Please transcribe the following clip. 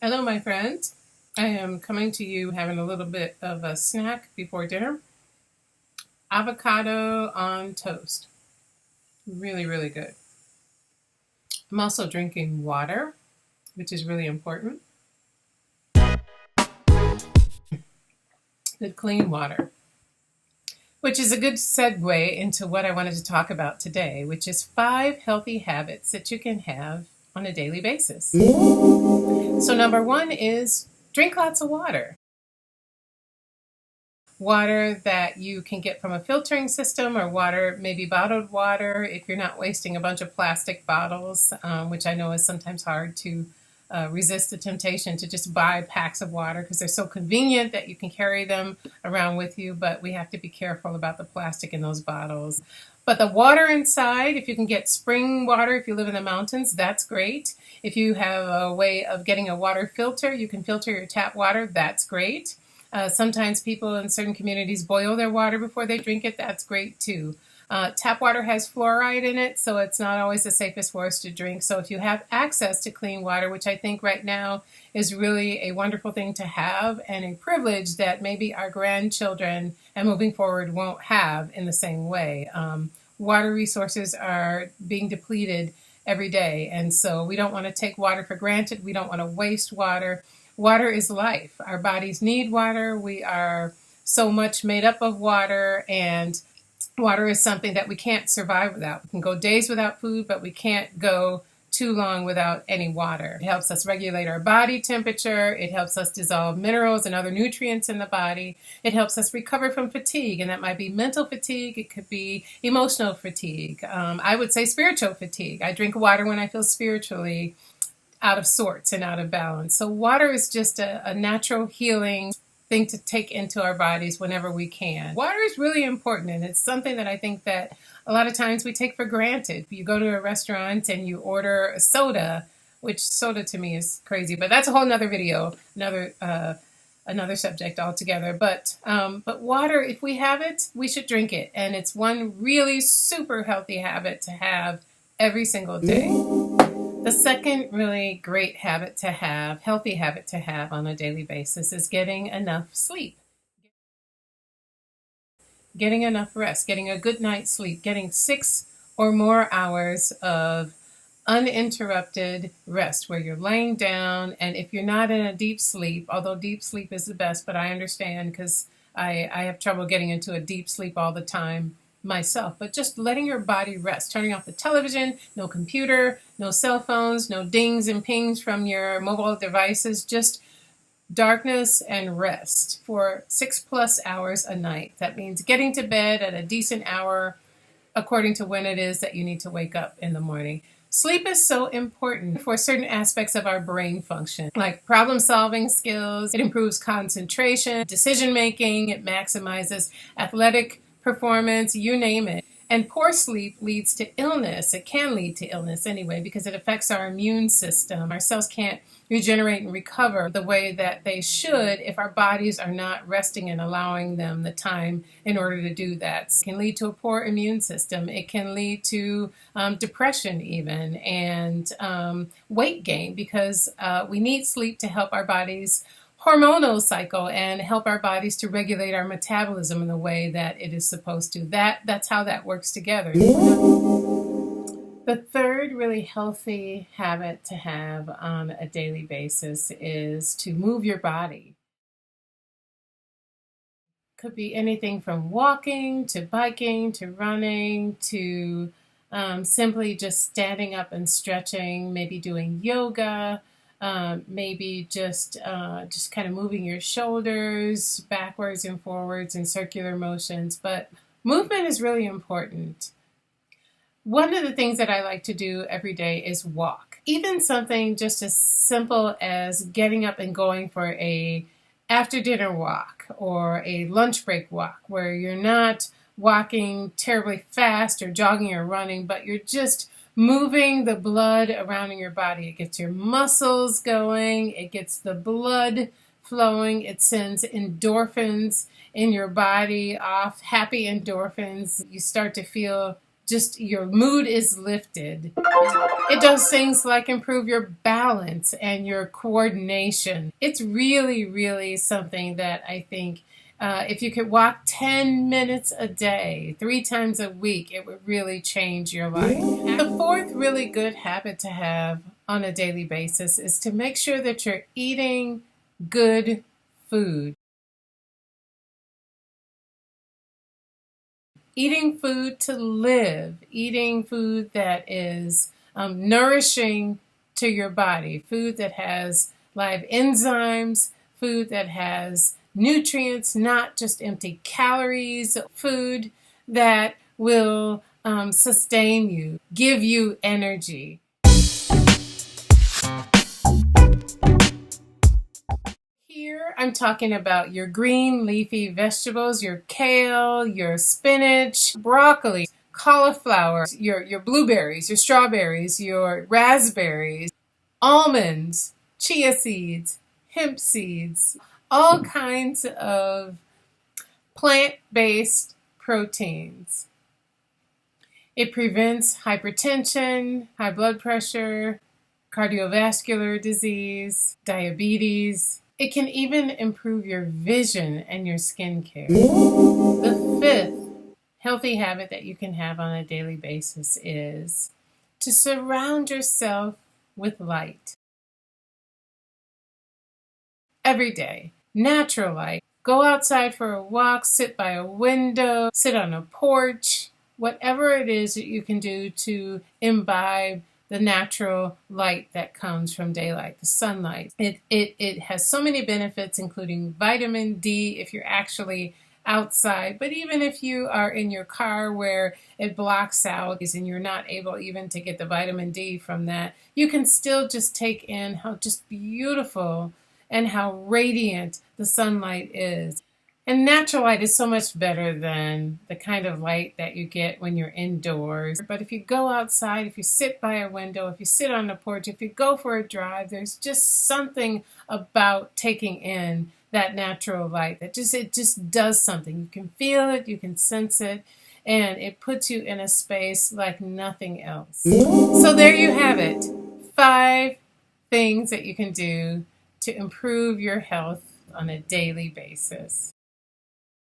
Hello, my friends. I am coming to you having a little bit of a snack before dinner. Avocado on toast. Really, really good. I'm also drinking water, which is really important. Good, clean water, which is a good segue into what I wanted to talk about today, which is 5 healthy habits that you can have on a daily basis. So, number one is drink lots of water. Water that you can get from a filtering system or water, maybe bottled water, if you're not wasting a bunch of plastic bottles, which I know is sometimes hard to resist the temptation to just buy packs of water because they're so convenient that you can carry them around with you, but we have to be careful about the plastic in those bottles. But the water inside, if you can get spring water, if you live in the mountains, that's great. If you have a way of getting a water filter, you can filter your tap water, that's great. Sometimes people in certain communities boil their water before they drink it. That's great too. Tap water has fluoride in it, so it's not always the safest for us to drink. So if you have access to clean water, which I think right now is really a wonderful thing to have and a privilege that maybe our grandchildren and moving forward won't have in the same way. Water resources are being depleted every day, and so we don't want to take water for granted. We don't want to waste water. Water is life. Our bodies need water. We are so much made up of water, and water is something that we can't survive without. We can go days without food, but we can't go too long without any water. It helps us regulate our body temperature. It helps us dissolve minerals and other nutrients in the body. It helps us recover from fatigue, and that might be mental fatigue. It could be emotional fatigue. I would say spiritual fatigue. I drink water when I feel spiritually out of sorts and out of balance. So water is just a natural healing thing to take into our bodies whenever we can. Water is really important, and it's something that I think that a lot of times we take for granted. You go to a restaurant and you order a soda, which soda to me is crazy, but that's a whole nother video, another subject altogether. But water, if we have it, we should drink it, and it's one really super healthy habit to have every single day. The second really great habit to have, healthy habit to have on a daily basis, is getting enough sleep. Getting enough rest, getting a good night's sleep, getting 6 or more hours of uninterrupted rest where you're laying down. And if you're not in a deep sleep, although deep sleep is the best, but I understand because I have trouble getting into a deep sleep all the time myself, but just letting your body rest, turning off the television, no computer, no cell phones, no dings and pings from your mobile devices, just darkness and rest for 6+ hours a night. That means getting to bed at a decent hour according to when it is that you need to wake up in the morning. Sleep is so important for certain aspects of our brain function, like problem solving skills. It improves concentration, decision making, it maximizes athletic performance, you name it. And poor sleep leads to illness. It can lead to illness anyway because it affects our immune system. Our cells can't regenerate and recover the way that they should if our bodies are not resting and allowing them the time in order to do that. It can lead to a poor immune system. It can lead to depression even, and weight gain because we need sleep to help our bodies hormonal cycle and help our bodies to regulate our metabolism in the way that it is supposed to. That's how that works together. The third really healthy habit to have on a daily basis is to move your body. Could be anything from walking to biking to running to simply just standing up and stretching, maybe doing yoga. Maybe just kind of moving your shoulders backwards and forwards in circular motions. But movement is really important. One of the things that I like to do every day is walk. Even something just as simple as getting up and going for a after dinner walk or a lunch break walk where you're not walking terribly fast or jogging or running, but you're just moving the blood around in your body. It gets your muscles going, it gets the blood flowing, it sends endorphins in your body off, happy endorphins. You start to feel just your mood is lifted. It does things like improve your balance and your coordination. It's really, really something that I think if you could walk 10 minutes a day, 3 times a week, it would really change your life. And the fourth really good habit to have on a daily basis is to make sure that you're eating good food. Eating food to live, eating food that is nourishing to your body, food that has live enzymes, food that has nutrients, not just empty calories, food that will sustain you, give you energy. Here I'm talking about your green leafy vegetables, your kale, your spinach, broccoli, cauliflower, your blueberries, your strawberries, your raspberries, almonds, chia seeds, hemp seeds, all kinds of plant-based proteins. It prevents hypertension, high blood pressure, cardiovascular disease, diabetes. It can even improve your vision and your skincare. The fifth healthy habit that you can have on a daily basis is to surround yourself with light. Every day, natural light. Go outside for a walk, sit by a window, sit on a porch, whatever it is that you can do to imbibe the natural light that comes from daylight, the sunlight. It has so many benefits, including vitamin D if you're actually outside, but even if you are in your car where it blocks out and you're not able even to get the vitamin D from that, you can still just take in how just beautiful and how radiant the sunlight is. And natural light is so much better than the kind of light that you get when you're indoors. But if you go outside, if you sit by a window, if you sit on the porch, if you go for a drive, there's just something about taking in that natural light that it just does something. You can feel it, you can sense it, and it puts you in a space like nothing else. So there you have it. 5 things that you can do to improve your health on a daily basis.